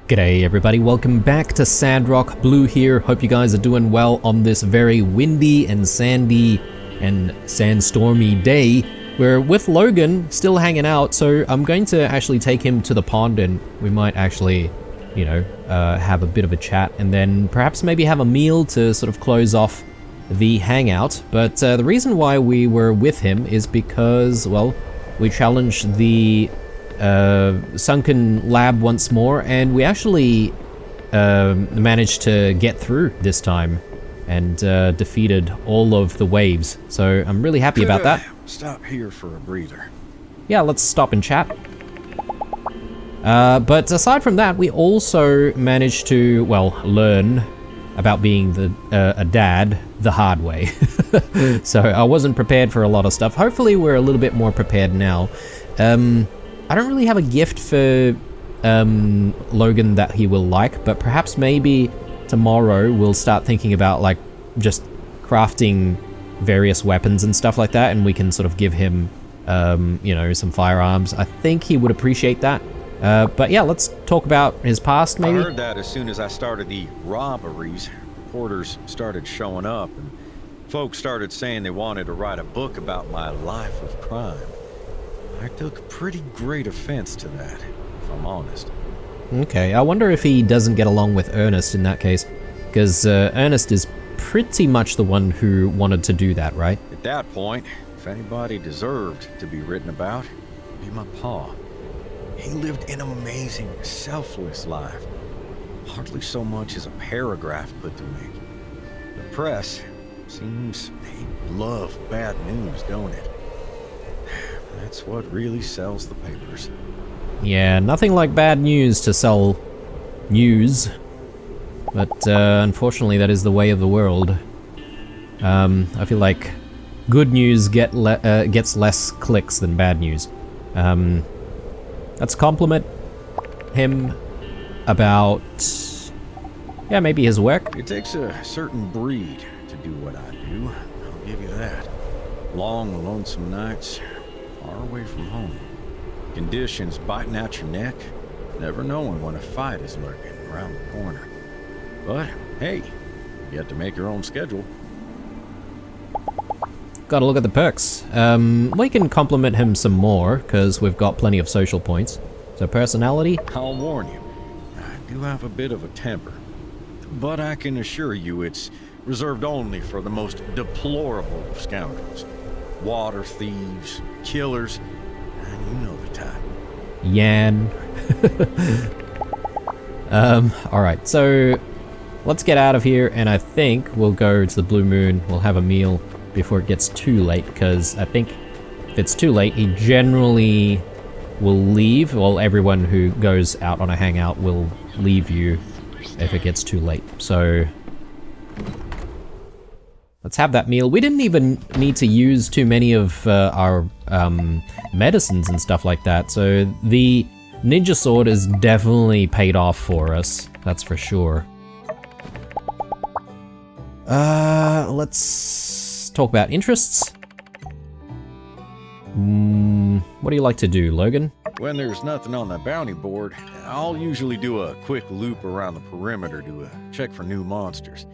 G'day everybody, welcome back to Sandrock. Blue here, hope you guys are doing well on this very windy and sandy and sandstormy day. We're with Logan, still hanging out, so I'm going to actually take him to the pond and we might actually, have a bit of a chat and then perhaps maybe have a meal to sort of close off the hangout. But the reason why we were with him is because, well, we challenged the sunken lab once more, and we actually managed to get through this time and defeated all of the waves. So I'm really happy about that. Stop here for a breather. Yeah, let's stop and chat. But aside from that, we also managed to, well, learn about being a dad the hard way. So I wasn't prepared for a lot of stuff. Hopefully we're a little bit more prepared now. I don't really have a gift for Logan that he will like, but perhaps maybe tomorrow we'll start thinking about like just crafting various weapons and stuff like that, and we can sort of give him some firearms. I think he would appreciate that. But yeah, let's talk about his past maybe. I heard that as soon as I started the robberies, reporters started showing up and folks started saying they wanted to write a book about my life of crime. I took pretty great offense to that, if I'm honest. Okay, I wonder if he doesn't get along with Ernest in that case, because Ernest is pretty much the one who wanted to do that, right? At that point, if anybody deserved to be written about, it'd be my pa. He lived an amazing, selfless life. Hardly so much as a paragraph put to make. The press seems they love bad news, don't it? That's what really sells the papers. Yeah, nothing like bad news to sell news. But unfortunately, that is the way of the world. I feel like good news gets less clicks than bad news. Let's compliment him about, yeah, maybe his work. It takes a certain breed to do what I do. I'll give you that. Long, lonesome nights, far away from home. Conditions biting at your neck, never knowing when a fight is lurking around the corner. But hey, you have to make your own schedule. Gotta look at the perks. We can compliment him some more, because we've got plenty of social points. So personality? I'll warn you, I do have a bit of a temper. But I can assure you it's reserved only for the most deplorable of scoundrels. Water thieves, killers, and you know the type. Yan. Alright, so let's get out of here, and I think we'll go to the Blue Moon, we'll have a meal before it gets too late, because I think if it's too late, he generally will leave. Well, everyone who goes out on a hangout will leave you if it gets too late. So let's have that meal. We didn't even need to use too many of our medicines and stuff like that, so the ninja sword has definitely paid off for us, that's for sure. Let's talk about interests. What do you like to do, Logan? When there's nothing on the bounty board, I'll usually do a quick loop around the perimeter to check for new monsters.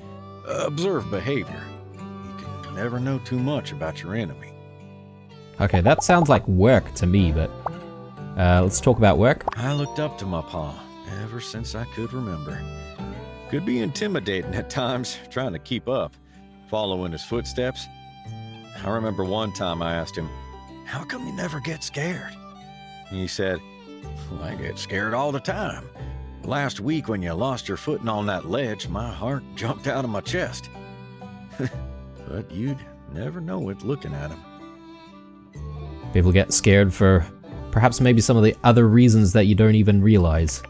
Observe behavior. You can never know too much about your enemy. Okay, that sounds like work to me, but let's talk about work. I looked up to my pa ever since I could remember. Could be intimidating at times, trying to keep up, following his footsteps. I remember one time I asked him, "How come you never get scared?" And he said, "Well, I get scared all the time. Last week when you lost your footing on that ledge, my heart jumped out of my chest." But you'd never know it looking at him. People get scared for perhaps maybe some of the other reasons that you don't even realize.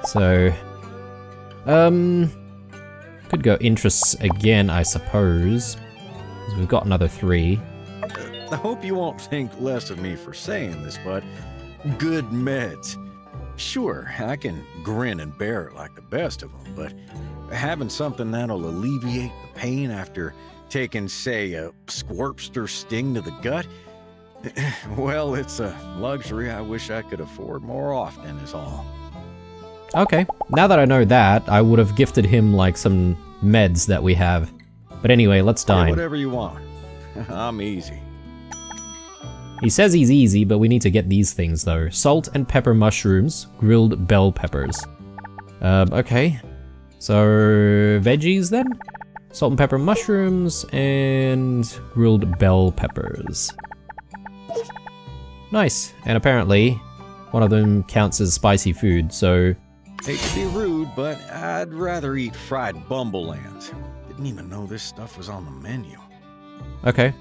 So, could go interests again, I suppose. 'Cause we've got another 3. I hope you won't think less of me for saying this, but good meds. Sure, I can grin and bear it like the best of them, but having something that'll alleviate the pain after taking, say, a squirpster sting to the gut, well, it's a luxury I wish I could afford more often is all. Okay, now that I know that, I would have gifted him like some meds that we have. But anyway, let's Yeah, dine. whatever you want. I'm easy. He says he's easy, but we need to get these things though. Salt and pepper mushrooms, grilled bell peppers. Okay. So, veggies then? Salt and pepper mushrooms and grilled bell peppers. Nice. And apparently, one of them counts as spicy food, so... Hate to be rude, but I'd rather eat fried bumblelands. Didn't even know this stuff was on the menu. Okay.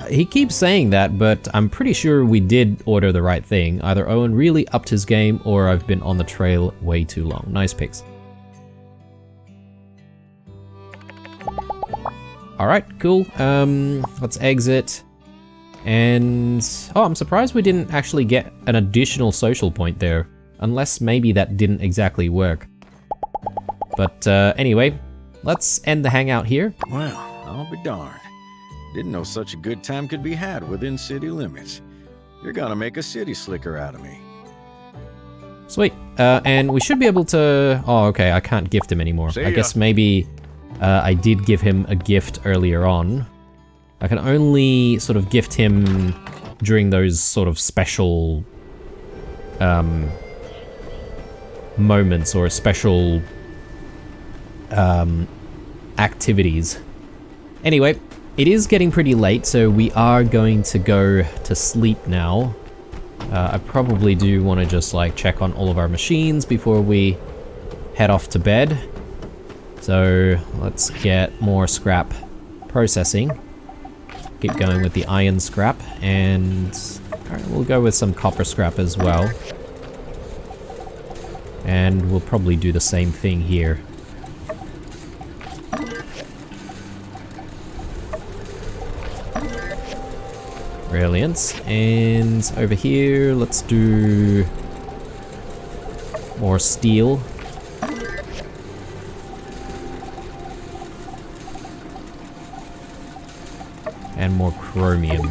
He keeps saying that, but I'm pretty sure we did order the right thing. Either Owen really upped his game, or I've been on the trail way too long. Nice picks. Alright, cool. Let's exit. And... oh, I'm surprised we didn't actually get an additional social point there. Unless maybe that didn't exactly work. But anyway, let's end the hangout here. Well, I'll be darned. Didn't know such a good time could be had within city limits. You're gonna make a city slicker out of me. Sweet. And we should be able to... oh, okay, I can't gift him anymore. See I ya. guess maybe I did give him a gift earlier on. I can only sort of gift him during those sort of special moments or special activities. Anyway, it is getting pretty late, so we are going to go to sleep now. I probably do want to just like check on all of our machines before we head off to bed. So let's get more scrap processing. Keep going with the iron scrap, and alright, we'll go with some copper scrap as well. And we'll probably do the same thing here. Brilliant. And over here, let's do more steel. And more chromium.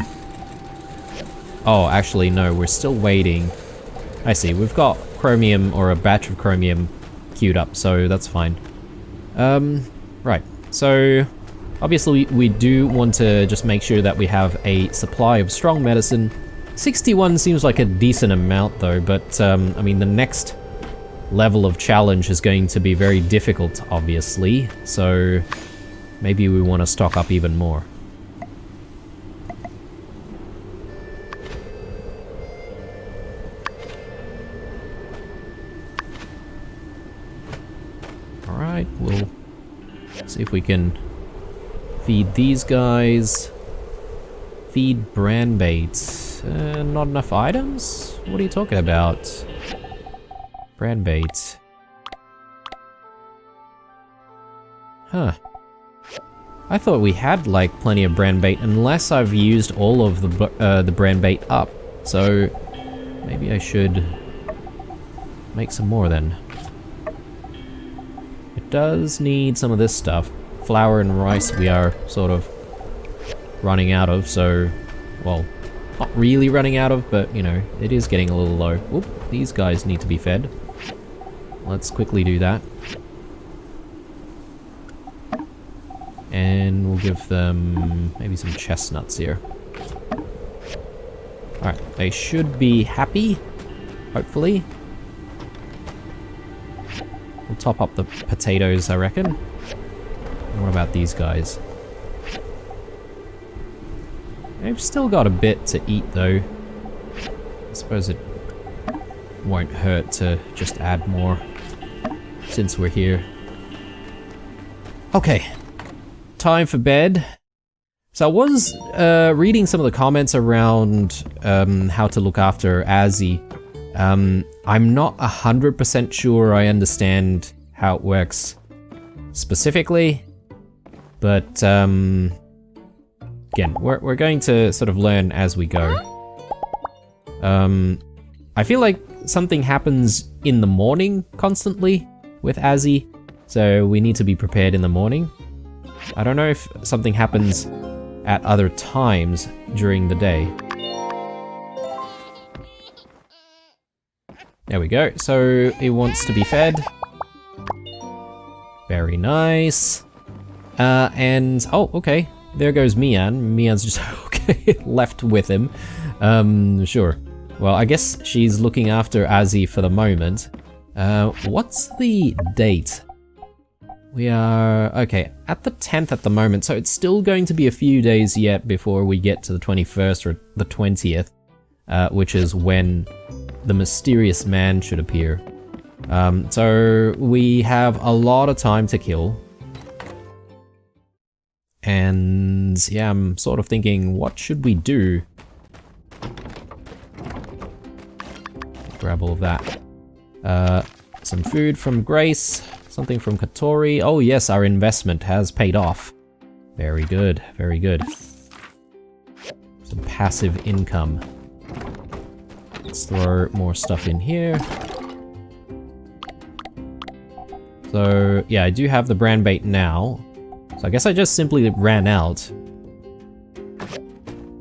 Oh, actually, no, we're still waiting. I see, we've got chromium or a batch of chromium queued up, so that's fine. Right, so obviously we do want to just make sure that we have a supply of strong medicine. 61 seems like a decent amount though, but I mean the next level of challenge is going to be very difficult, obviously, so maybe we want to stock up even more. Alright, we'll see if we can feed these guys. Feed brand bait. Not enough items? What are you talking about? Brand bait. Huh. I thought we had like plenty of brand bait, unless I've used all of the brand bait up. So maybe I should make some more then. It does need some of this stuff. Flour and rice we are sort of running out of, so, well, not really running out of, but, you know, it is getting a little low. Oop, these guys need to be fed. Let's quickly do that. And we'll give them maybe some chestnuts here. Alright, they should be happy, hopefully. We'll top up the potatoes, I reckon. And what about these guys? They've still got a bit to eat, though. I suppose it won't hurt to just add more since we're here. Okay, time for bed. So I was reading some of the comments around how to look after Azzy. I'm not 100% sure I understand how it works specifically, but again, we're going to sort of learn as we go. I feel like something happens in the morning constantly with Azzy, so we need to be prepared in the morning. I don't know if something happens at other times during the day. There we go. So he wants to be fed. Very nice. And oh, okay. There goes Mian. Mian's just okay, left with him. Sure. Well, I guess she's looking after Azzy for the moment. What's the date? We are, okay, at the 10th at the moment, so it's still going to be a few days yet before we get to the 21st or the 20th, which is when the mysterious man should appear. So we have a lot of time to kill. And yeah, I'm sort of thinking, what should we do? Grab all of that. Some food from Grace, something from Katori. Oh yes, our investment has paid off. Very good, very good. Some passive income. Let's throw more stuff in here. So yeah, I do have the brand bait now. So I guess I just simply ran out. So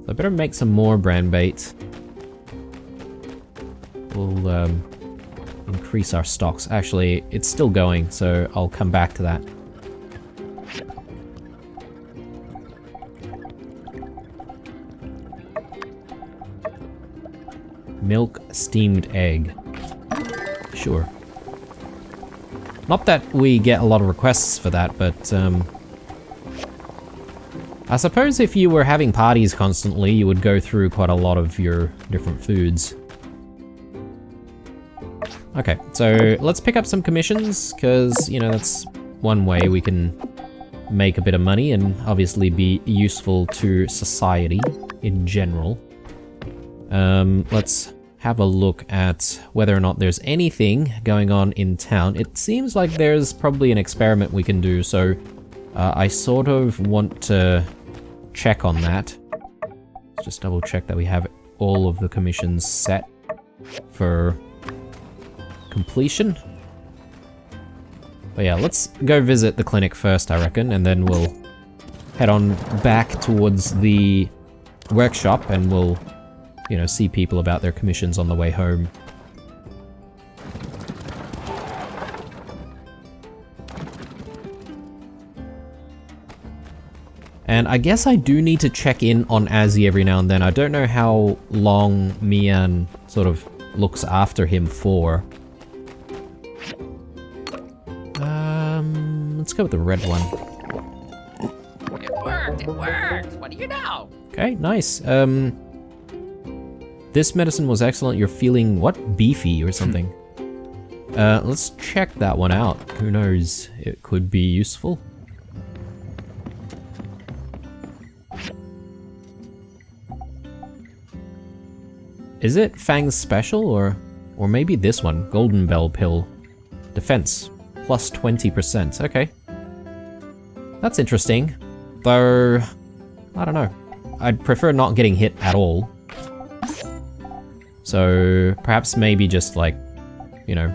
I better make some more brand bait. We'll increase our stocks. Actually, it's still going, so I'll come back to that. Milk steamed egg. Sure. Not that we get a lot of requests for that, but I suppose if you were having parties constantly, you would go through quite a lot of your different foods. Okay, so let's pick up some commissions, because, you know, that's one way we can make a bit of money and obviously be useful to society in general. Let's have a look at whether or not there's anything going on in town. It seems like there's probably an experiment we can do, so I sort of want to check on that. Let's just double check that we have all of the commissions set for completion. But yeah, let's go visit the clinic first, I reckon, and then we'll head on back towards the workshop and we'll, you know, see people about their commissions on the way home. And I guess I do need to check in on Azzy every now and then. I don't know how long Mian sort of looks after him for. Let's go with the red one. It worked! It worked! What do you know? Okay, nice. This medicine was excellent. You're feeling, what? Beefy or something. Let's check that one out. Who knows? It could be useful. Is it Fang's special or maybe this one? Golden Bell pill. Defense. Plus 20%. Okay. That's interesting. Though, I don't know. I'd prefer not getting hit at all. So, perhaps maybe just like, you know,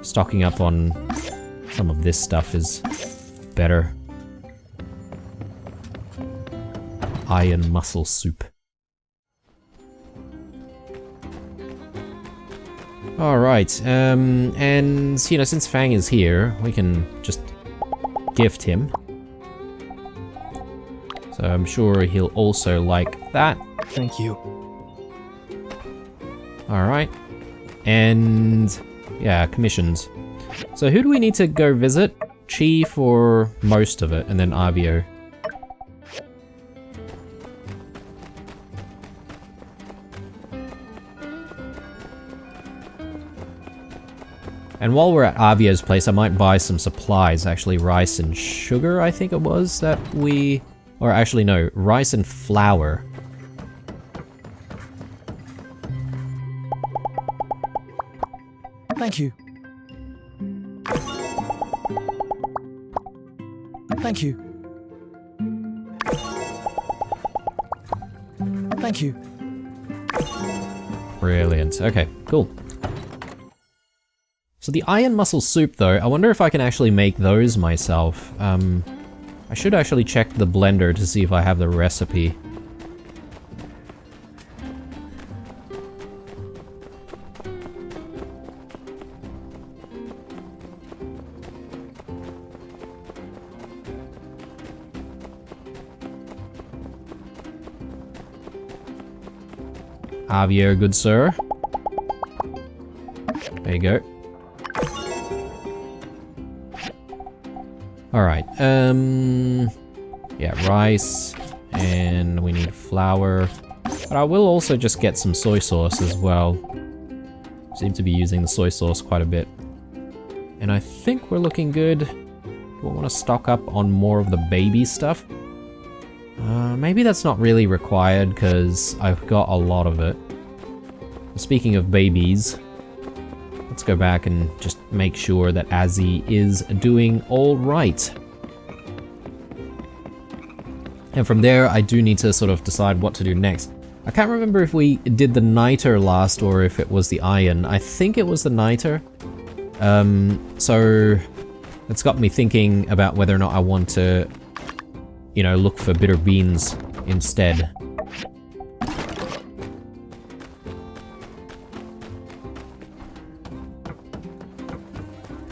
stocking up on some of this stuff is better. Iron muscle soup. Alright, and, you know, since Fang is here, we can just gift him. So I'm sure he'll also like that. Thank you. Alright. And, yeah, commissions. So who do we need to go visit? Chi for most of it, and then Avio. And while we're at Avio's place, I might buy some supplies. Actually, rice and sugar, I think it was, that we... Or actually, no, rice and flour. Thank you. Thank you. Thank you. Brilliant. Okay, cool. So the iron mussel soup, though, I wonder if I can actually make those myself. I should actually check the blender to see if I have the recipe. Javier, good sir. There you go. Alright, yeah, rice, and we need flour. But I will also just get some soy sauce as well. Seem to be using the soy sauce quite a bit. And I think we're looking good. Do I want to stock up on more of the baby stuff? Maybe that's not really required because I've got a lot of it. Speaking of babies, let's go back and just make sure that Azzy is doing all right. And from there, I do need to sort of decide what to do next. I can't remember if we did the niter last or if it was the iron. I think it was the niter. So it's got me thinking about whether or not I want to, you know, look for bitter beans instead.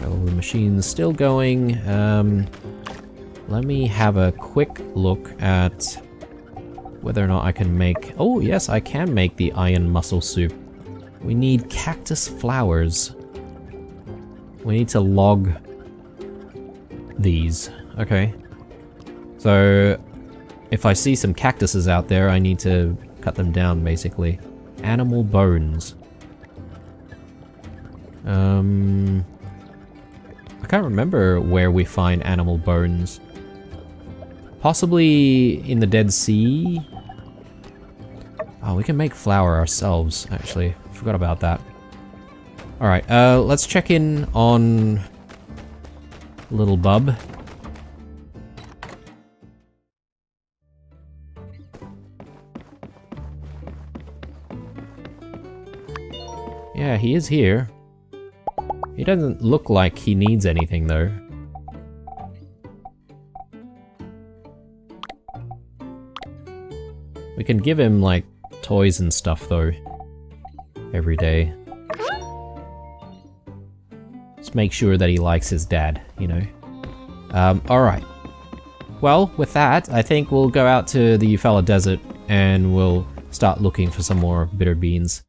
Oh, the machine's still going. Let me have a quick look at whether or not I can make... Oh, yes, I can make the iron mussel soup. We need cactus flowers. We need to log these. Okay. So, if I see some cactuses out there, I need to cut them down, basically. Animal bones. I can't remember where we find animal bones. Possibly in the Dead Sea? Oh, we can make flour ourselves, actually. Forgot about that. Alright, let's check in on little bub. Yeah, he is here. He doesn't look like he needs anything, though. We can give him, like, toys and stuff, though. Every day. Just make sure that he likes his dad, you know? Alright. Well, with that, I think we'll go out to the Eufaula Desert and we'll start looking for some more bitter beans.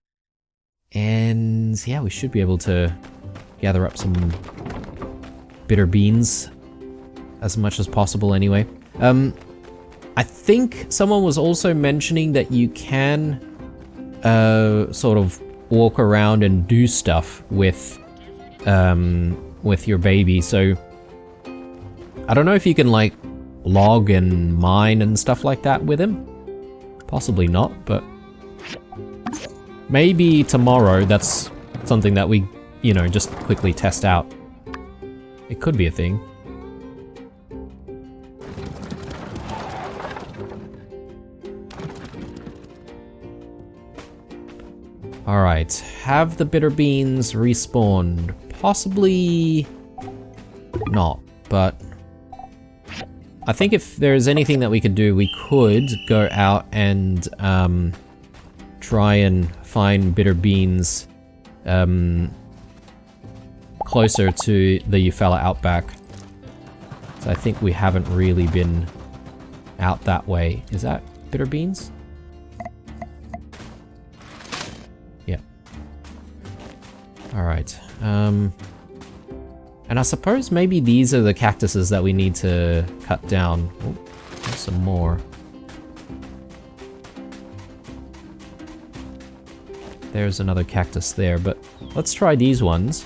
And yeah, we should be able to gather up some bitter beans as much as possible anyway. I think someone was also mentioning that you can sort of walk around and do stuff with your baby, so I don't know if you can like log and mine and stuff like that with him. Possibly not, but maybe tomorrow that's something that we, you know, just quickly test out. It could be a thing. Alright, have the bitter beans respawned? Possibly not, but I think if there's anything that we could do, we could go out and try and find bitter beans closer to the Eufaula outback. So I think we haven't really been out that way. Is that bitter beans? Yeah. Alright. And I suppose maybe these are the cactuses that we need to cut down. Oh, there's some more. There's another cactus there, but let's try these ones.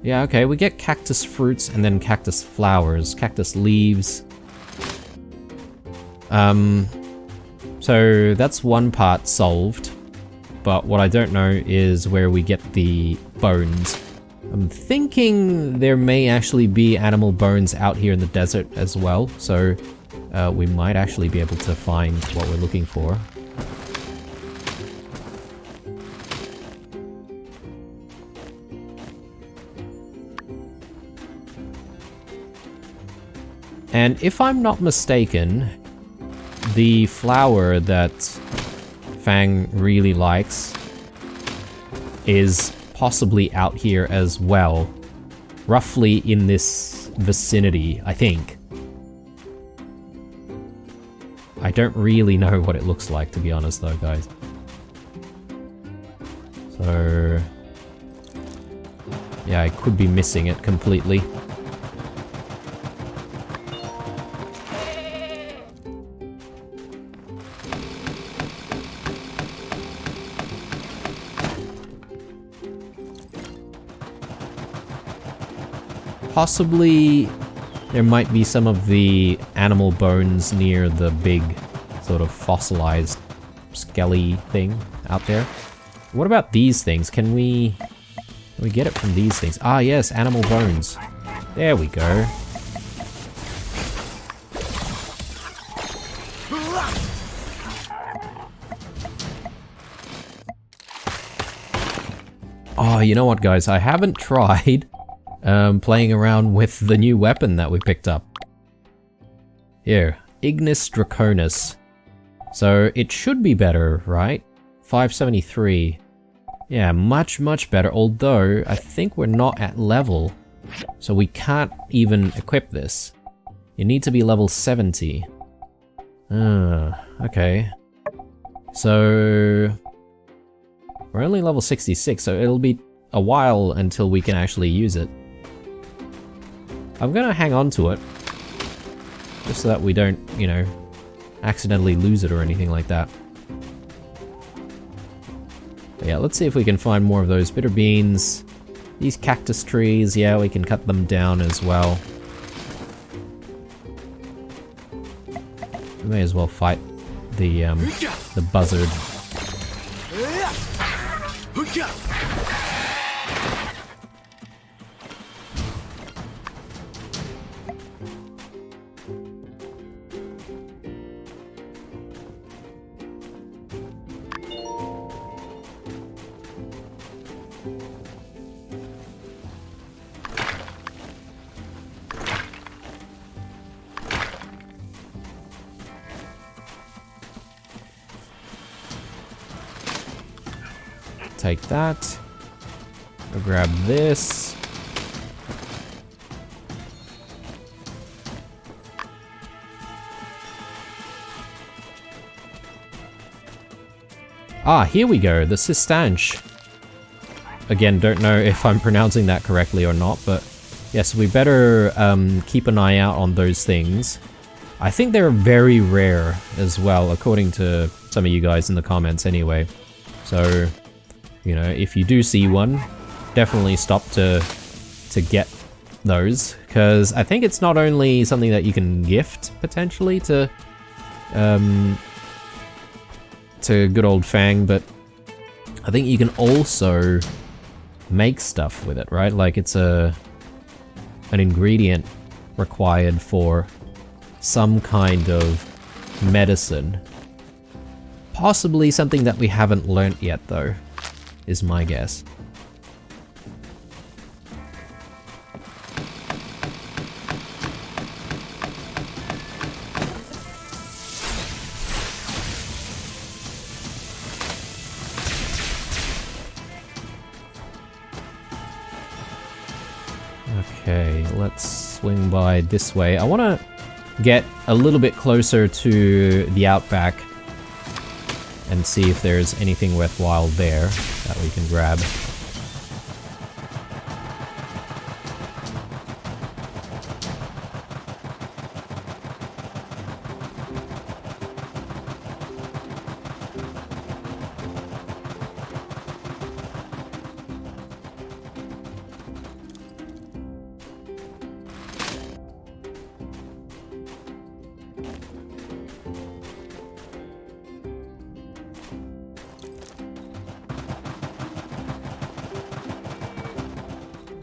Yeah, okay, we get cactus fruits and then cactus flowers, cactus leaves. So that's one part solved, but what I don't know is where we get the bones. I'm thinking there may actually be animal bones out here in the desert as well, so we might actually be able to find what we're looking for. And if I'm not mistaken, the flower that Fang really likes is possibly out here as well. Roughly in this vicinity, I think. I don't really know what it looks like, to be honest though, guys. So... yeah, I could be missing it completely. Possibly there might be some of the animal bones near the big sort of fossilized skelly thing out there. What about these things? Can we get it from these things? Ah yes, animal bones. There we go. Oh, you know what guys, I haven't tried playing around with the new weapon that we picked up. Here, Ignis Draconis. So it should be better, right? 573. Yeah, much better, although I think we're not at level, so we can't even equip this. You need to be level 70. Okay. So... we're only level 66, so it'll be a while until we can actually use it. I'm gonna hang on to it, just so that we don't, you know, accidentally lose it or anything like that. But yeah, let's see if we can find more of those bitter beans. These cactus trees, yeah, we can cut them down as well. We may as well fight the buzzard. Take that. We'll grab this. Ah, here we go, the Sistanche. Again, don't know if I'm pronouncing that correctly or not, but yes, we better keep an eye out on those things. I think they're very rare as well, according to some of you guys in the comments anyway. So, you know, if you do see one, definitely stop to get those, because I think it's not only something that you can gift, potentially, to good old Fang, but I think you can also make stuff with it, right? Like it's an ingredient required for some kind of medicine. Possibly something that we haven't learnt yet, though, is my guess. Okay, let's swing by this way. I want to get a little bit closer to the outback and see if there's anything worthwhile there that we can grab.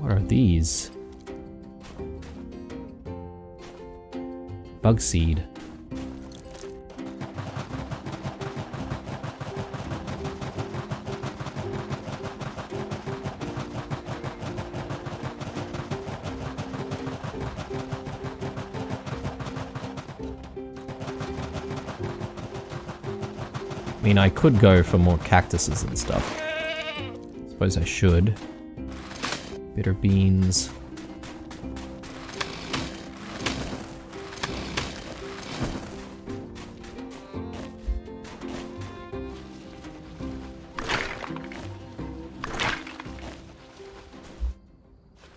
What are these? Bug seed. I mean, I could go for more cactuses and stuff. Suppose I should. Bitter beans.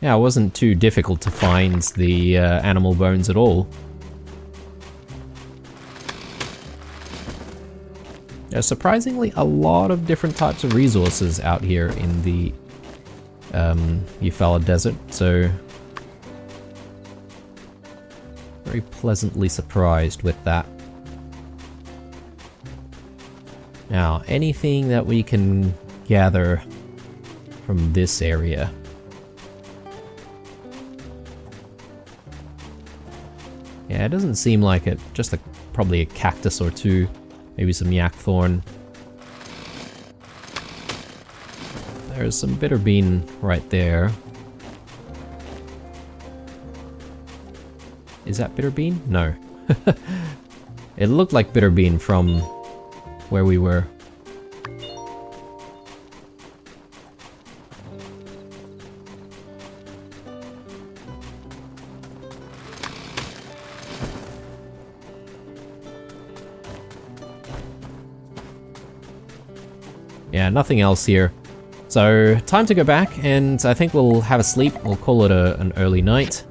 Yeah, it wasn't too difficult to find the animal bones at all. There's surprisingly a lot of different types of resources out here in the Eufaula Desert, so very pleasantly surprised with that. Now, anything that we can gather from this area. Yeah, it doesn't seem like it. Just probably a cactus or two. Maybe some yak thorn. There's some bitter bean right there. Is that bitter bean? No. It looked like bitter bean from where we were. Yeah, nothing else here. So, time to go back, and I think we'll have a sleep. We'll call it an early night.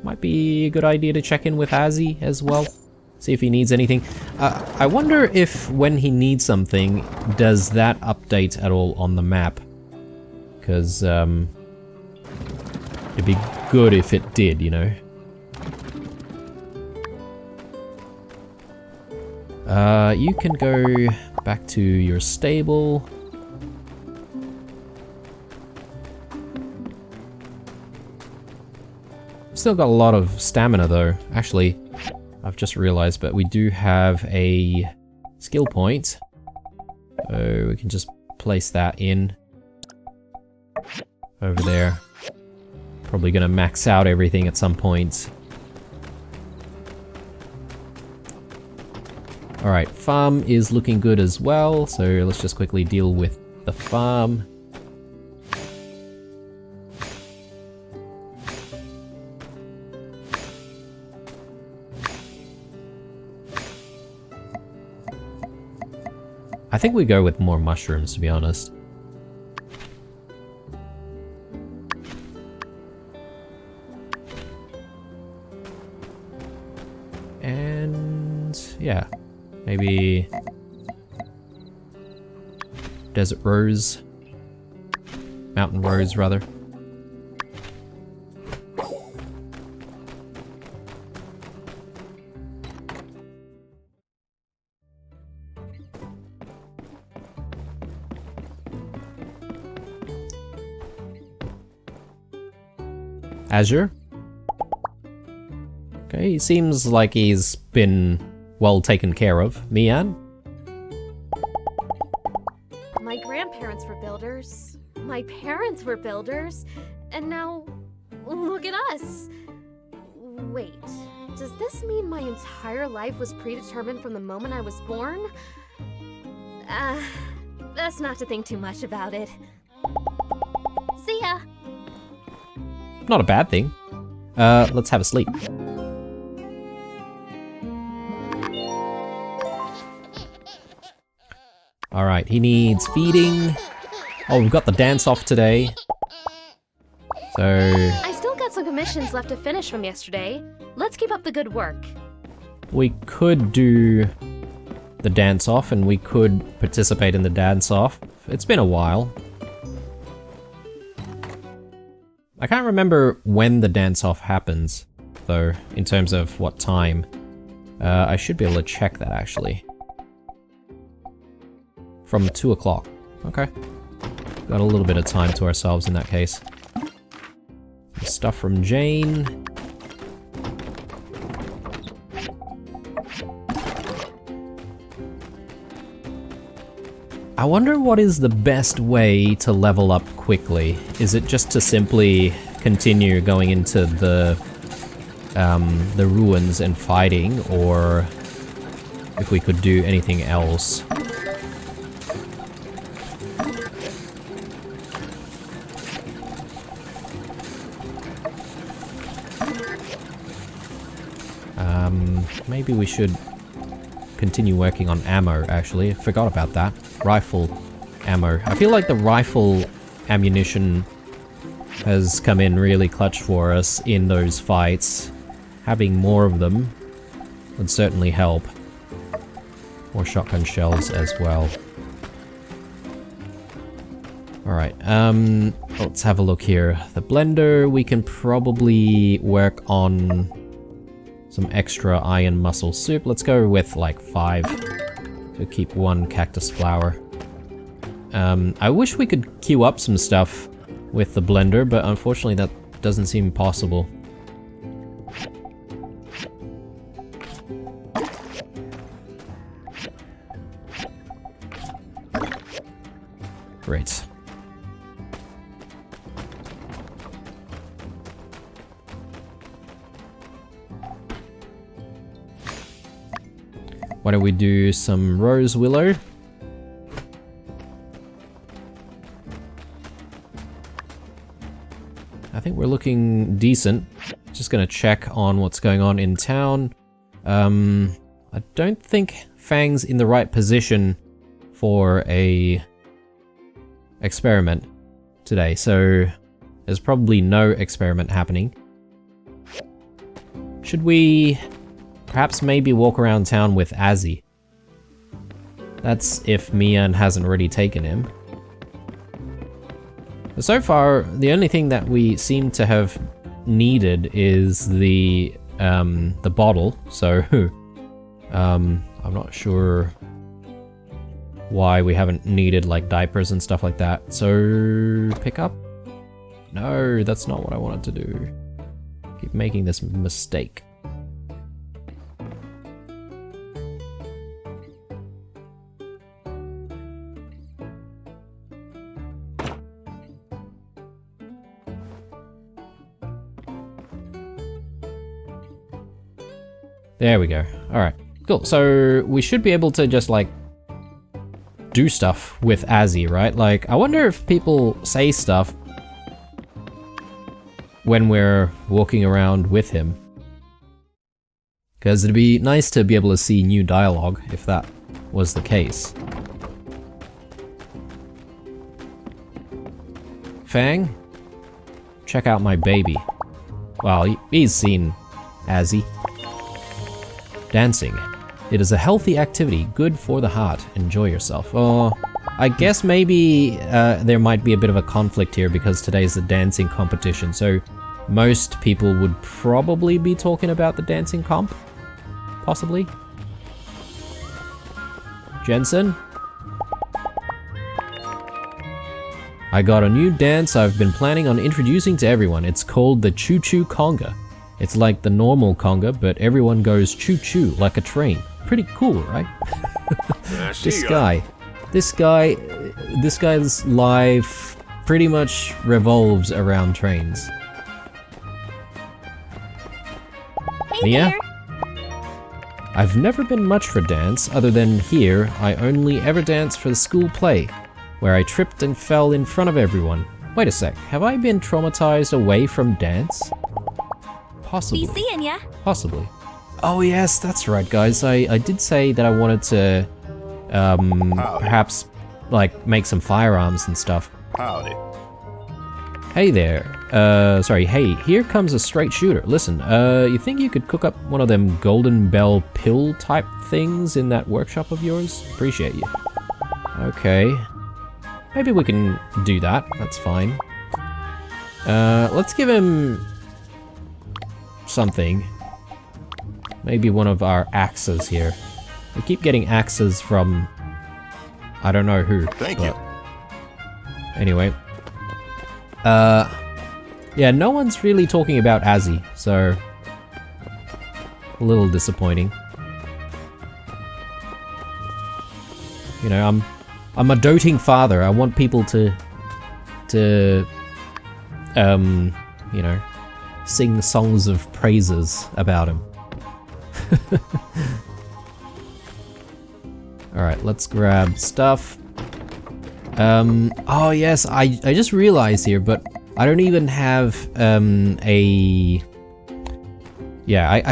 Might be a good idea to check in with Azzy as well. See if he needs anything. I wonder if when he needs something, does that update at all on the map? Because, it'd be good if it did, you know? You can go back to your stable. Still got a lot of stamina though. Actually, I've just realized, but we do have a skill point. So we can just place that in over there. Probably gonna max out everything at some point. Alright, farm is looking good as well, so let's just quickly deal with the farm. I think we go with more mushrooms, to be honest. And yeah. Maybe desert rose, mountain rose rather. Azure. Okay, he seems like he's been well taken care of. Mian? My grandparents were builders. My parents were builders. And now, look at us. Wait, does this mean my entire life was predetermined from the moment I was born? That's not to think too much about it. See ya! Not a bad thing. Let's have a sleep. Alright, he needs feeding. Oh, we've got the dance-off today. So... I still got some commissions left to finish from yesterday. Let's keep up the good work. we could do the dance-off, and we could participate in the dance-off. It's been a while. I can't remember when the dance-off happens, though, in terms of what time. I should be able to check that, actually. From 2 o'clock. Okay. Got a little bit of time to ourselves in that case. Some stuff from Jane. I wonder what is the best way to level up quickly. Is it just to simply continue going into the ruins and fighting, or if we could do anything else? Maybe we should continue working on ammo, actually. I forgot about that. Rifle ammo. I feel like the rifle ammunition has come in really clutch for us in those fights. Having more of them would certainly help. More shotgun shells as well. Alright, let's have a look here. The blender, we can probably work on some extra iron muscle soup. Let's go with like 5 to keep 1 cactus flower. I wish we could queue up some stuff with the blender, but unfortunately that doesn't seem possible. Great. Why don't we do some rose willow? I think we're looking decent. Just gonna check on what's going on in town. I don't think Fang's in the right position for a experiment today, so there's probably no experiment happening. Should we perhaps maybe walk around town with Azzy? That's if Mian hasn't already taken him. But so far, the only thing that we seem to have needed is the bottle, so I'm not sure why we haven't needed like diapers and stuff like that. So pick up? No, that's not what I wanted to do. Keep making this mistake. There we go. Alright, cool. So we should be able to just like do stuff with Azzy, right? Like, I wonder if people say stuff when we're walking around with him. Because it'd be nice to be able to see new dialogue if that was the case. Fang? Check out my baby. Well, he's seen Azzy. Dancing. It is a healthy activity, good for the heart. Enjoy yourself. Oh, I guess maybe there might be a bit of a conflict here because today's the dancing competition, so most people would probably be talking about the dancing comp? Possibly? Jensen? I got a new dance I've been planning on introducing to everyone. It's called the Choo Choo Conga. It's like the normal conga, but everyone goes choo-choo like a train. Pretty cool, right? This guy's life pretty much revolves around trains. Hey Mia? there. I've never been much for dance, other than here, I only ever danced for the school play, where I tripped and fell in front of everyone. Wait a sec, have I been traumatized away from dance? Possibly. Be seeing ya. Possibly. Oh yes, that's right, guys. I did say that I wanted to, perhaps, like, make some firearms and stuff. Howdy. Hey there. Sorry, hey, here comes a straight shooter. Listen, you think you could cook up one of them Golden Bell pill type things in that workshop of yours? Appreciate you. Okay. Maybe we can do that. That's fine. Let's give him something. Maybe one of our axes here. We keep getting axes from I don't know who. Thank you. Anyway. Yeah, no one's really talking about Azzy, so a little disappointing. You know, I'm a doting father. I want people to you know, sing songs of praises about him. Alright, let's grab stuff. Oh yes, I just realized here, but I don't even have I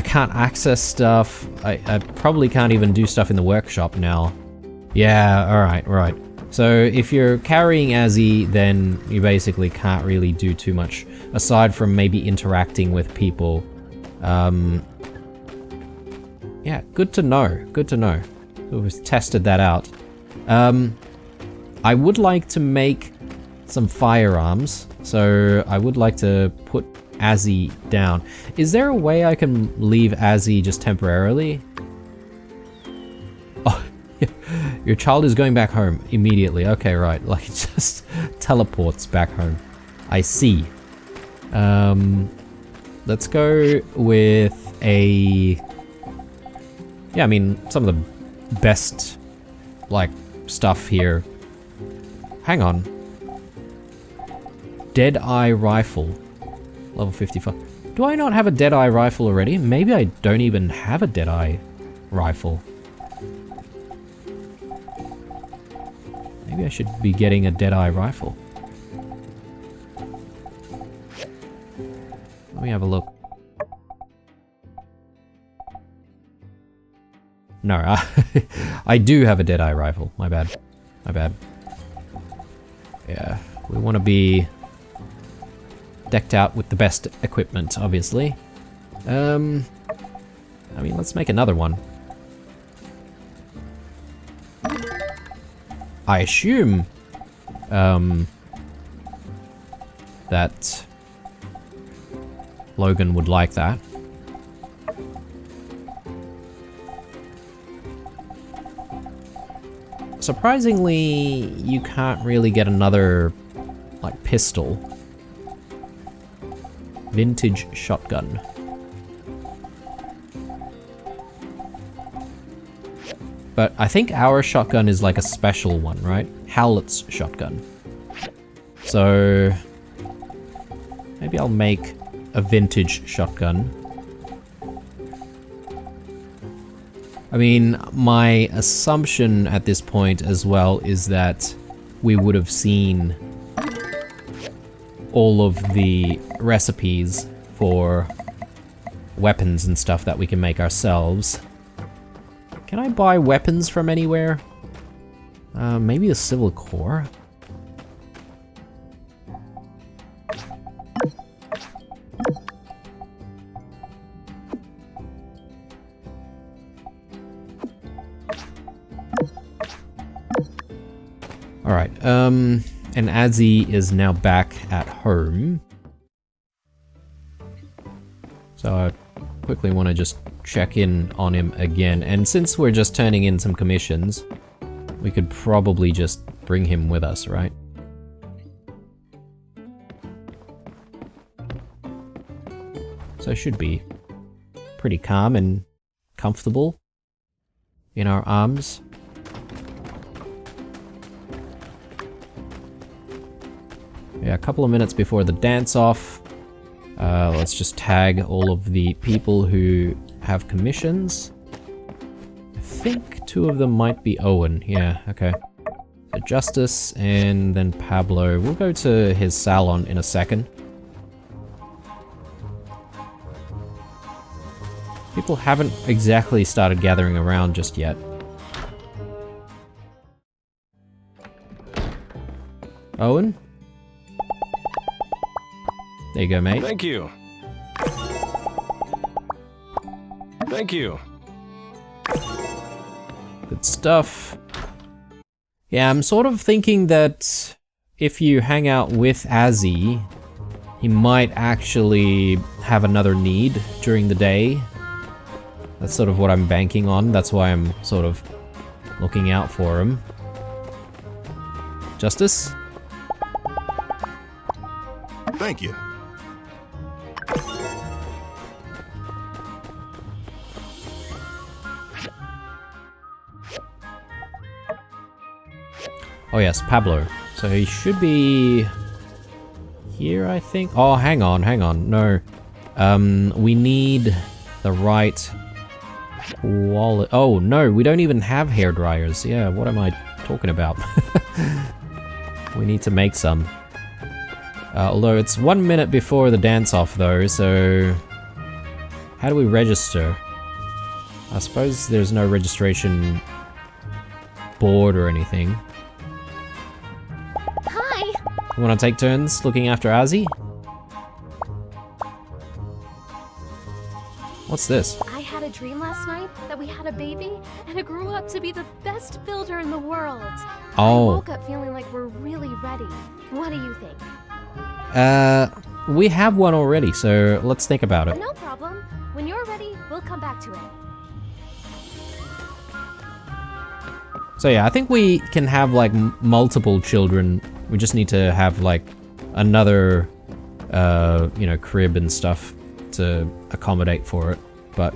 can't access stuff. I probably can't even do stuff in the workshop now. Yeah, alright, right. So if you're carrying Azzy, then you basically can't really do too much aside from maybe interacting with people. Yeah, good to know. Good to know. So we've tested that out. I would like to make some firearms, so I would like to put Azzy down. Is there a way I can leave Azzy just temporarily? Oh, your child is going back home immediately. Okay, right. Like, it just teleports back home. I see. Let's go with a... Yeah, I mean, some of the best, like, stuff here. Hang on. Deadeye rifle. Level 55. Do I not have a Deadeye rifle already? Maybe I don't even have a Deadeye rifle. Maybe I should be getting a Deadeye rifle. Let me have a look. No, I do have a Deadeye rifle. My bad. My bad. Yeah, we want to be decked out with the best equipment, obviously. I mean, let's make another one. I assume that Logan would like that. Surprisingly, you can't really get another, like, pistol. Vintage shotgun. But I think our shotgun is like a special one, right? Howlett's shotgun. So maybe I'll make a vintage shotgun. I mean, my assumption at this point as well is that we would have seen all of the recipes for weapons and stuff that we can make ourselves. Can I buy weapons from anywhere? Maybe the Civil Core? Alright, and Azzy is now back at home. So I quickly want to just check in on him again. And since we're just turning in some commissions, we could probably just bring him with us, right? So it should be pretty calm and comfortable in our arms. Yeah, a couple of minutes before the dance-off. Let's just tag all of the people who have commissions. I think 2 of them might be Owen. Yeah, okay. So Justice and then Pablo. We'll go to his salon in a second. People haven't exactly started gathering around just yet. Owen? There you go, mate. Thank you. Thank you. Good stuff. Yeah, I'm sort of thinking that if you hang out with Azzy, he might actually have another need during the day. That's sort of what I'm banking on. That's why I'm sort of looking out for him. Justice? Thank you. Oh yes, Pablo. So he should be here, I think. Oh, hang on. No. We need the right wallet. Oh, no, we don't even have hair dryers. Yeah, what am I talking about? We need to make some. Although it's 1 minute before the dance-off, though, so... How do we register? I suppose there's no registration board or anything. You want to take turns looking after Ozzy? What's this? I had a dream last night that we had a baby, and it grew up to be the best builder in the world. I Oh. woke up feeling like we're really ready. What do you think? We have one already, so let's think about it. No problem. When you're ready, we'll come back to it. So yeah, I think we can have like multiple children. We just need to have like another, you know, crib and stuff to accommodate for it. But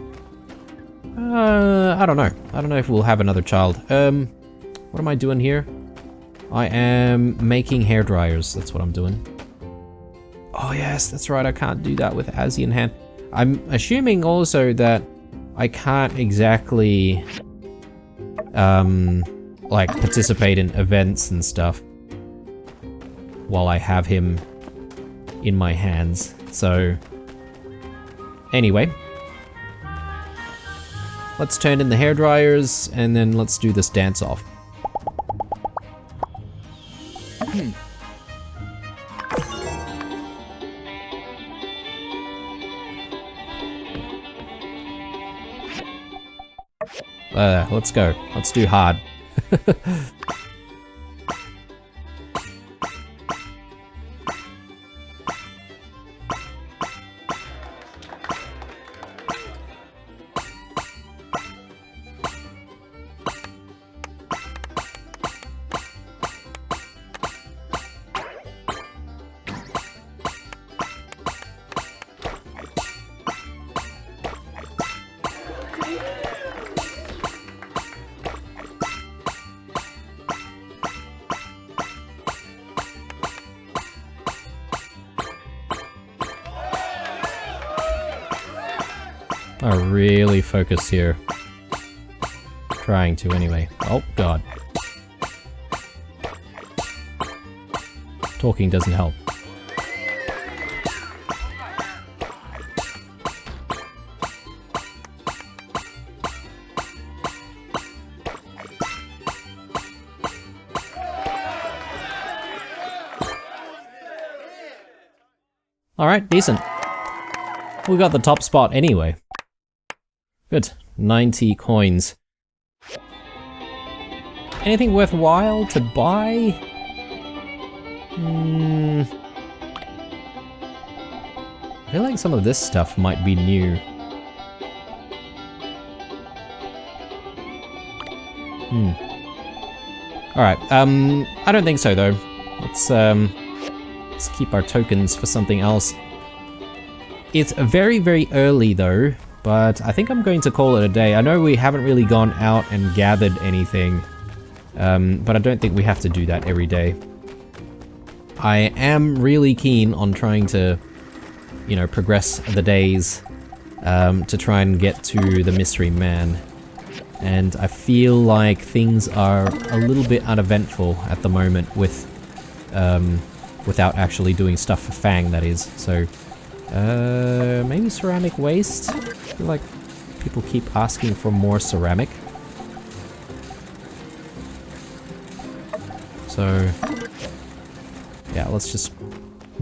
I don't know. I don't know if we'll have another child. What am I doing here? I am making hair dryers. That's what I'm doing. Oh yes, that's right. I can't do that with Azzy in hand. I'm assuming also that I can't exactly like participate in events and stuff while I have him in my hands. So anyway, let's turn in the hair dryers and then let's do this dance off. Let's go. Let's do hard. I really focus here. Trying to anyway. Oh god. Talking doesn't help. Alright, decent. We got the top spot anyway. Good. 90 coins. Anything worthwhile to buy? I feel like some of this stuff might be new. Alright, I don't think so though. Let's keep our tokens for something else. It's very, very early though, but I think I'm going to call it a day. I know we haven't really gone out and gathered anything, but I don't think we have to do that every day. I am really keen on trying to, you know, progress the days to try and get to the mystery man. And I feel like things are a little bit uneventful at the moment with, without actually doing stuff for Fang, that is. So, maybe ceramic waste? I feel like people keep asking for more ceramic. So, yeah, let's just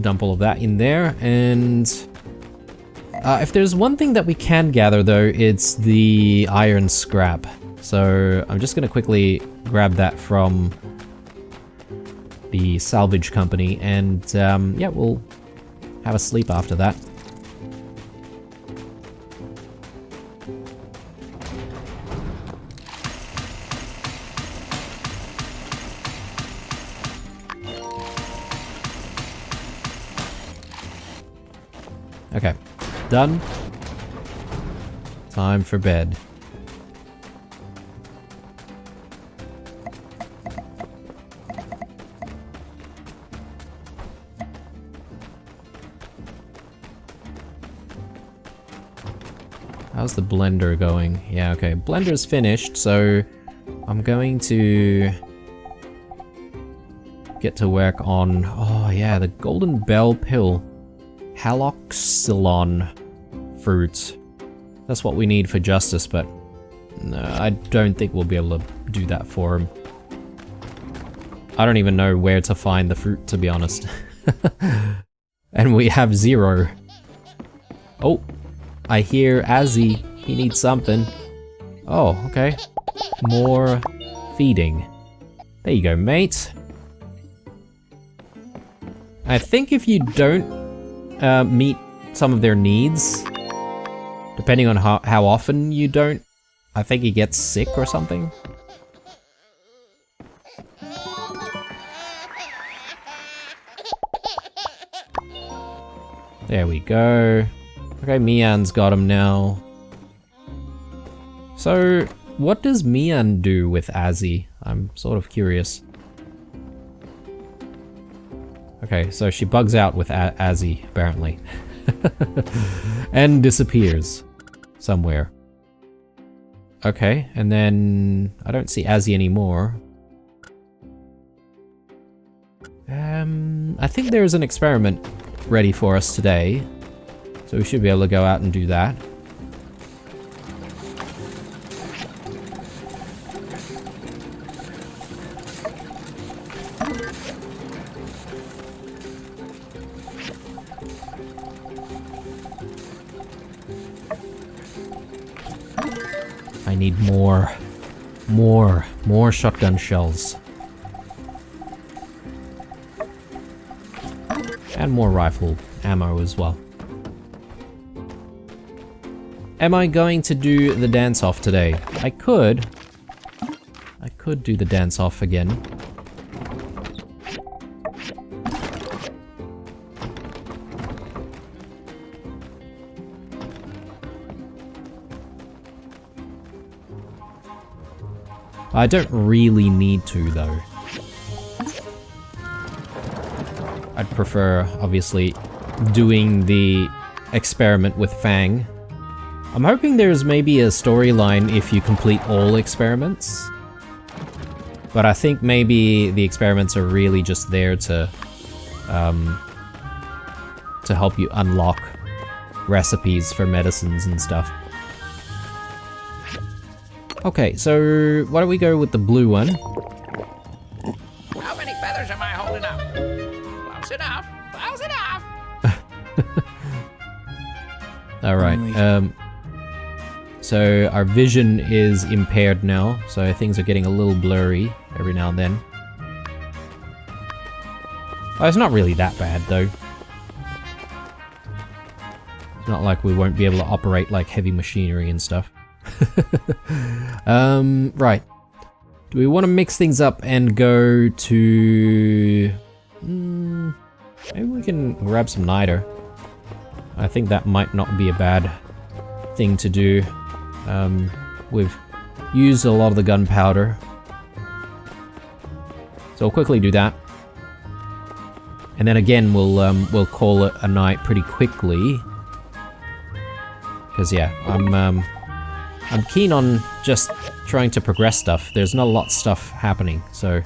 dump all of that in there. And if there's one thing that we can gather though, it's the iron scrap. So I'm just gonna quickly grab that from the salvage company, and yeah, we'll have a sleep after that. Okay, done. Time for bed. How's the blender going? Yeah, okay, blender's finished, so I'm going to get to work on, oh yeah, the golden bell pill. Haloxylon fruits. That's what we need for Justice, but no, I don't think we'll be able to do that for him. I don't even know where to find the fruit, to be honest. And we have 0. Oh, I hear Azzy. He needs something. Oh, okay. More feeding. There you go, mate. I think if you don't meet some of their needs, depending on how often you don't, I think he gets sick or something. There we go. Okay, Mian's got him now. So, what does Mian do with Azzy? I'm sort of curious. Okay, so she bugs out with Azzy, apparently. And disappears somewhere. Okay, and then I don't see Azzy anymore. I think there's an experiment ready for us today, so we should be able to go out and do that. I need more shotgun shells. And more rifle ammo as well. Am I going to do the dance-off today? I could do the dance-off again. I don't really need to, though. I'd prefer, obviously, doing the experiment with Fang. I'm hoping there's maybe a storyline if you complete all experiments. But I think maybe the experiments are really just there to help you unlock recipes for medicines and stuff. Okay, so why don't we go with the blue one? How many feathers am I holding up? Close enough. Close enough. Alright, so our vision is impaired now, so things are getting a little blurry every now and then. Oh, it's not really that bad, though. It's not like we won't be able to operate like heavy machinery and stuff. Right. Do we want to mix things up and go to... maybe we can grab some niter. I think that might not be a bad thing to do. We've used a lot of the gunpowder. So we'll quickly do that. And then again, we'll call it a night pretty quickly. Because yeah, I'm keen on just trying to progress stuff. There's not a lot of stuff happening, so...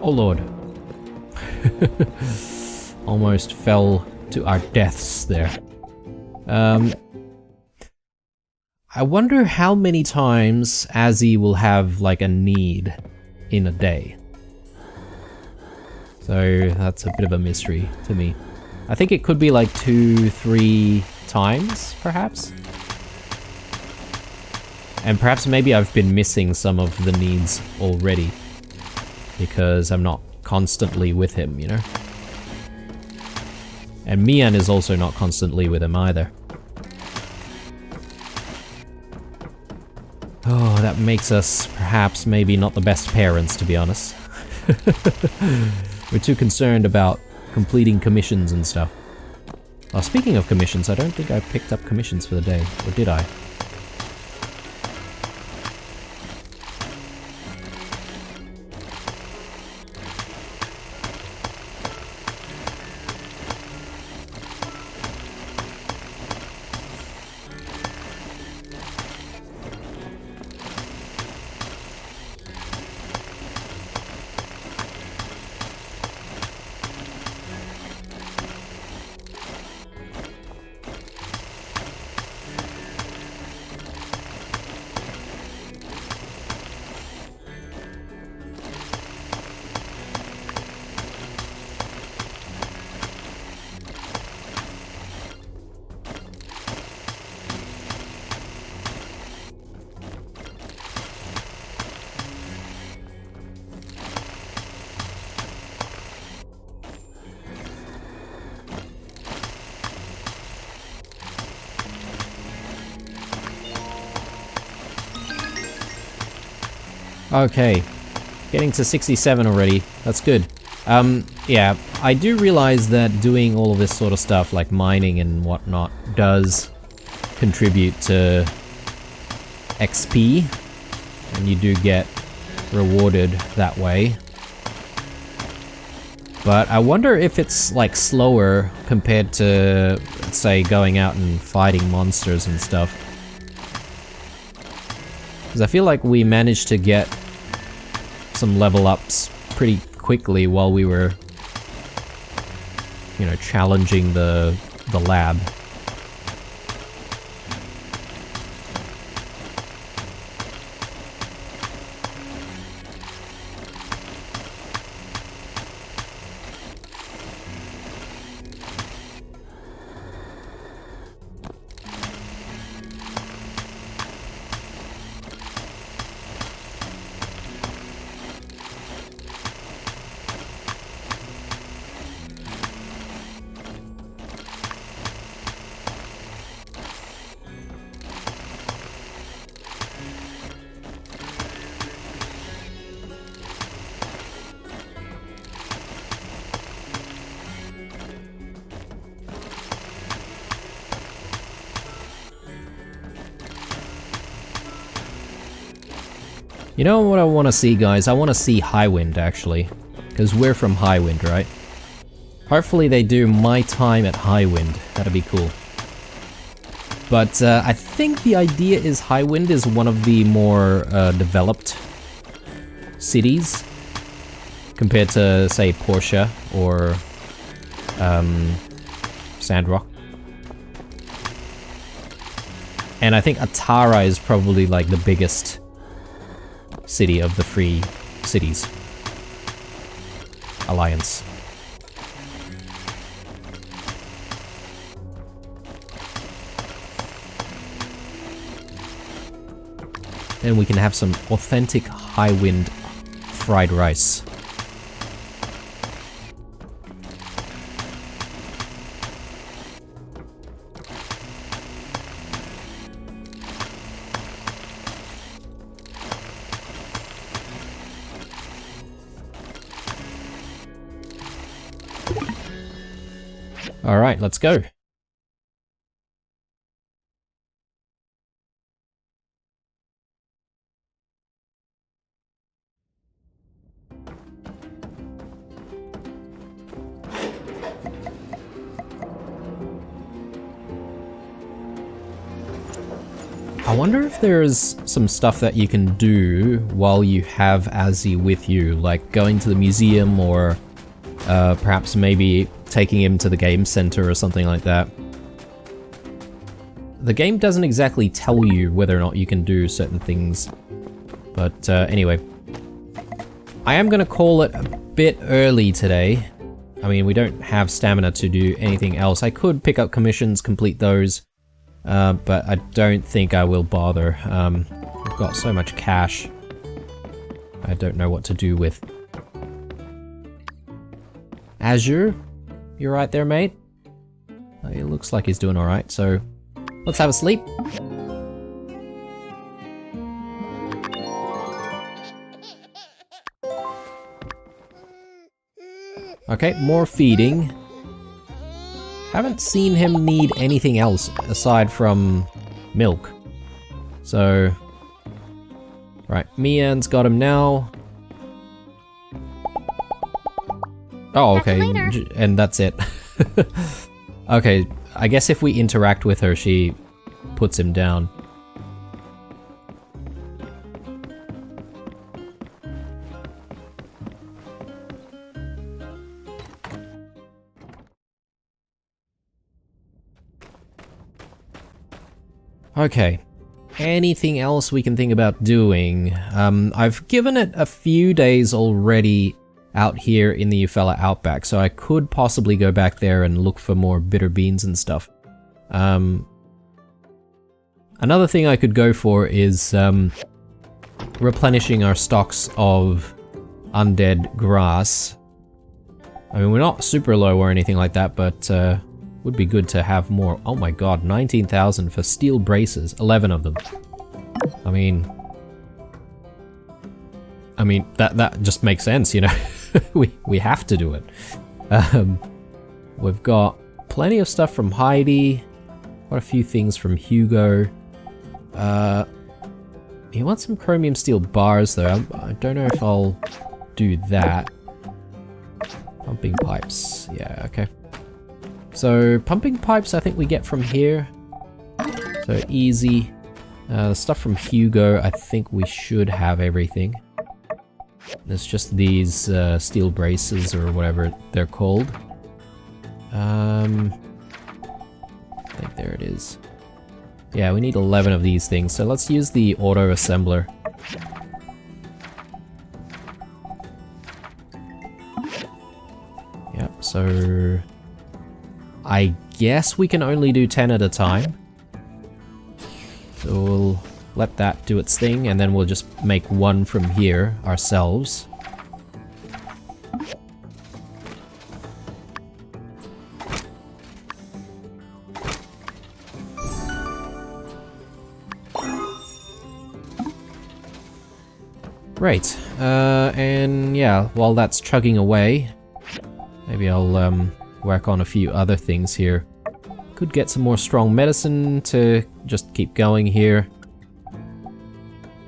Oh lord. Almost fell to our deaths there. I wonder how many times Azzy will have like a need in a day. So that's a bit of a mystery to me. I think it could be like 2-3 times, perhaps. And perhaps maybe I've been missing some of the needs already. Because I'm not constantly with him, you know? And Mian is also not constantly with him either. Oh, that makes us perhaps maybe not the best parents, to be honest. We're too concerned about completing commissions and stuff. Well, speaking of commissions, I don't think I picked up commissions for the day, or did I? Okay, getting to 67 already. That's good. Yeah, I do realize that doing all of this sort of stuff, like mining and whatnot, does contribute to XP, and you do get rewarded that way. But I wonder if it's like slower compared to, let's say, going out and fighting monsters and stuff. Because I feel like we managed to get some level ups pretty quickly while we were, you know, challenging the lab. You know what I want to see, guys? I want to see Highwind, actually. Because we're from Highwind, right? Hopefully they do my time at Highwind. That'd be cool. But I think the idea is Highwind is one of the more developed cities compared to, say, Portia or Sandrock. And I think Atara is probably like the biggest city of the Free Cities Alliance. Then we can have some authentic Highwind fried rice. Alright, let's go. I wonder if there's some stuff that you can do while you have Azzy with you, like going to the museum or perhaps maybe taking him to the game center or something like that. The game doesn't exactly tell you whether or not you can do certain things, but anyway. I am going to call it a bit early today. I mean, we don't have stamina to do anything else. I could pick up commissions, complete those, but I don't think I will bother. I've got so much cash, I don't know what to do with. Azure? You right there, mate? It looks like he's doing alright, so let's have a sleep. Okay, more feeding. Haven't seen him need anything else aside from milk. So... right, Mian's got him now. Oh, okay, and that's it. Okay, I guess if we interact with her, she puts him down. Okay, anything else we can think about doing? I've given it a few days already out here in the Eufaula Outback, so I could possibly go back there and look for more bitter beans and stuff. Another thing I could go for is replenishing our stocks of undead grass. I mean, we're not super low or anything like that, but would be good to have more. Oh my god, 19,000 for steel braces, 11 of them. I mean, I mean, that just makes sense, you know. we have to do it. We've got plenty of stuff from Heidi. Quite a few things from Hugo. He wants some chromium steel bars though. I don't know if I'll do that. Pumping pipes. Yeah, okay. So pumping pipes I think we get from here. So easy. The stuff from Hugo, I think we should have everything. There's just these steel braces or whatever they're called. I think there it is. Yeah, we need 11 of these things, so let's use the auto assembler. Yep, so I guess we can only do 10 at a time. So we'll let that do its thing, and then we'll just make one from here ourselves. Right, and yeah, while that's chugging away, maybe I'll work on a few other things here. Could get some more strong medicine to just keep going here.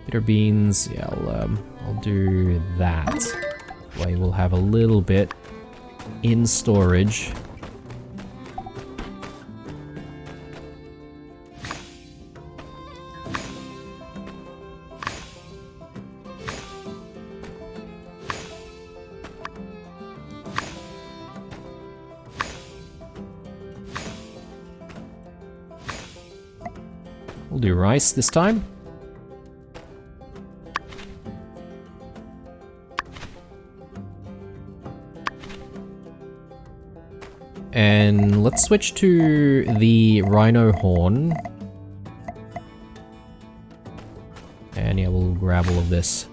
Bitter beans, yeah, I'll do that. Way we'll have a little bit in storage. We'll do rice this time. And let's switch to the rhino horn. And yeah, we'll grab all of this.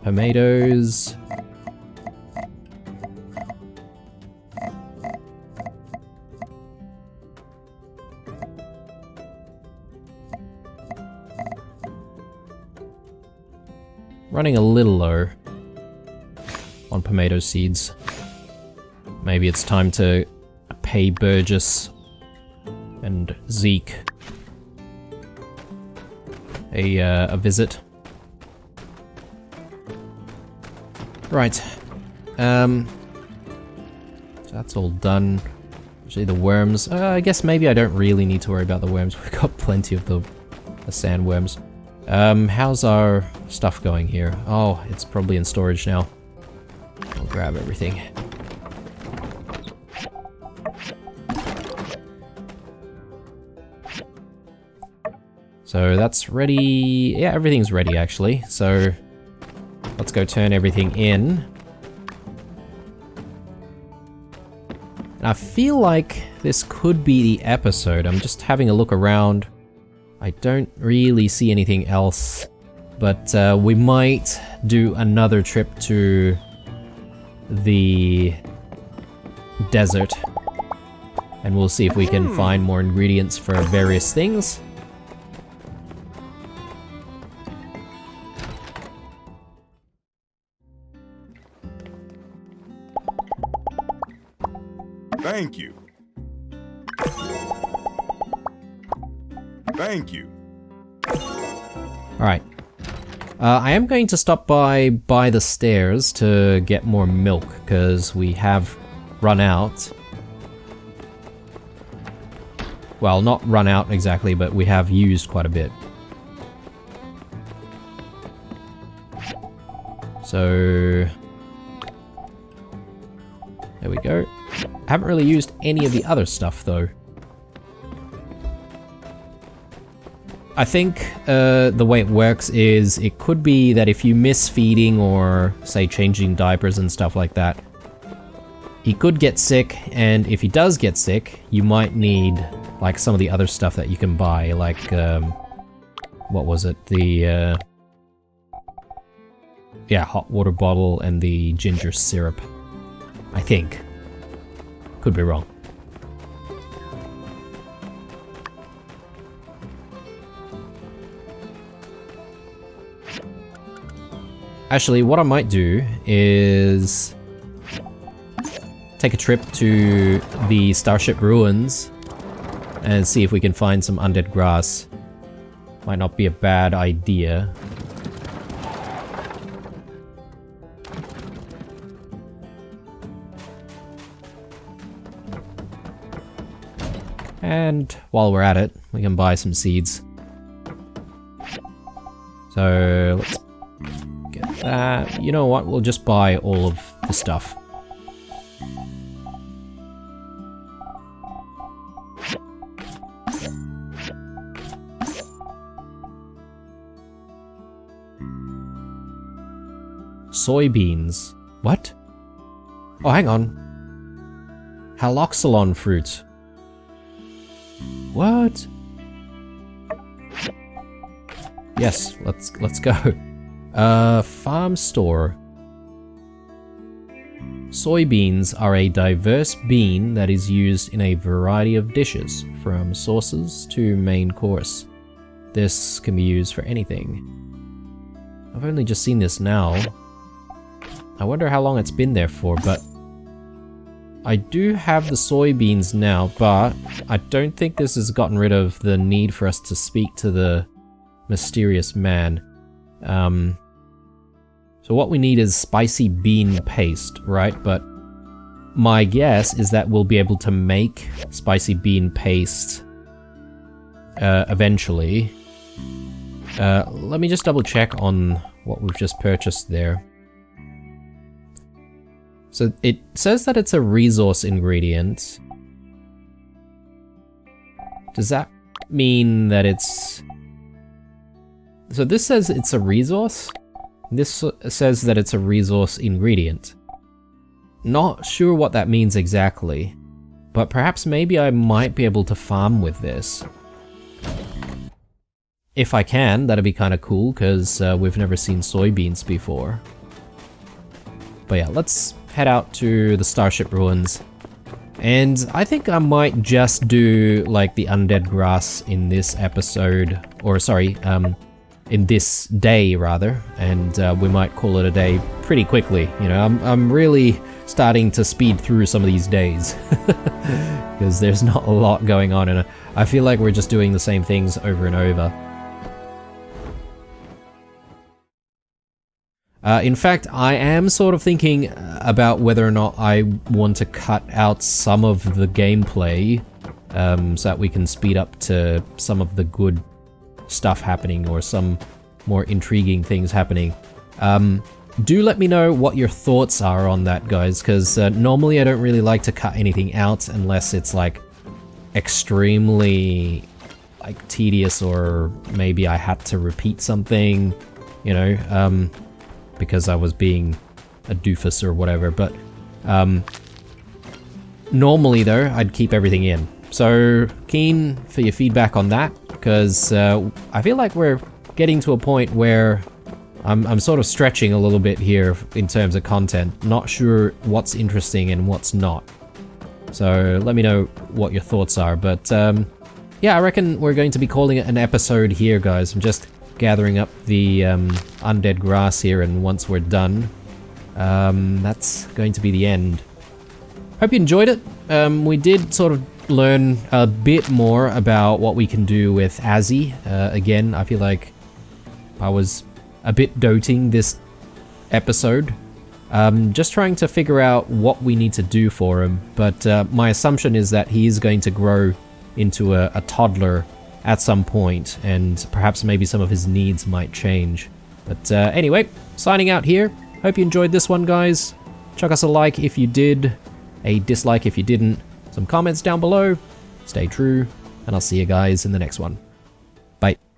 Tomatoes. Running a little low on tomato seeds. Maybe it's time to pay Burgess and Zeke a visit. Right, so that's all done. Actually, the worms, I guess maybe I don't really need to worry about the worms. We've got plenty of the sandworms. How's our stuff going here? Oh, it's probably in storage now. I'll grab everything. So that's ready. Yeah, everything's ready actually. So let's go turn everything in. And I feel like this could be the episode. I'm just having a look around. I don't really see anything else, but we might do another trip to the desert, and we'll see if we can find more ingredients for various things. Thank you. Thank you. Alright. I am going to stop by the stairs to get more milk, because we have run out. Well, not run out exactly, but we have used quite a bit. So there we go. I haven't really used any of the other stuff though. I think the way it works is it could be that if you miss feeding or, say, changing diapers and stuff like that, he could get sick, and if he does get sick, you might need, like, some of the other stuff that you can buy, like, what was it? The, yeah, hot water bottle and the ginger syrup. I think. Could be wrong. Actually, what I might do is take a trip to the Starship Ruins and see if we can find some undead grass. Might not be a bad idea. And while we're at it, we can buy some seeds. So let's get that. You know what? We'll just buy all of the stuff. Soybeans. What? Oh, hang on. Haloxylon fruit. What? Yes, let's go. Farm store. Soybeans are a diverse bean that is used in a variety of dishes, from sauces to main course. This can be used for anything. I've only just seen this now. I wonder how long it's been there for, but I do have the soybeans now, but I don't think this has gotten rid of the need for us to speak to the mysterious man. So what we need is spicy bean paste, right? But my guess is that we'll be able to make spicy bean paste eventually. Let me just double check on what we've just purchased there. So it says that it's a resource ingredient. Does that mean that it's... So this says it's a resource. This says that it's a resource ingredient. Not sure what that means exactly, but perhaps maybe I might be able to farm with this. If I can, that'd be kind of cool, because we've never seen soybeans before. But yeah, let's head out to the Starship Ruins. And I think I might just do, like, the undead grass in this episode, or sorry, in this day, rather, and we might call it a day pretty quickly. You know, I'm really starting to speed through some of these days, because there's not a lot going on, and I feel like we're just doing the same things over and over. In fact, I am sort of thinking about whether or not I want to cut out some of the gameplay so that we can speed up to some of the good stuff happening, or some more intriguing things happening. Do let me know what your thoughts are on that, guys, because normally I don't really like to cut anything out unless it's like extremely like tedious, or maybe I had to repeat something, you know, because I was being a doofus or whatever. But normally though, I'd keep everything in. So keen for your feedback on that, because I feel like we're getting to a point where I'm sort of stretching a little bit here in terms of content. Not sure what's interesting and what's not. So let me know what your thoughts are. But yeah, I reckon we're going to be calling it an episode here, guys. I'm just gathering up the undead grass here, and once we're done, that's going to be the end. Hope you enjoyed it. We did sort of learn a bit more about what we can do with Azzy. Again, I feel like I was a bit doting this episode. Just trying to figure out what we need to do for him, but my assumption is that he is going to grow into a toddler at some point, and perhaps maybe some of his needs might change. But anyway, signing out here. Hope you enjoyed this one, guys. Chuck us a like if you did, a dislike if you didn't, some comments down below. Stay true, and I'll see you guys in the next one. Bye.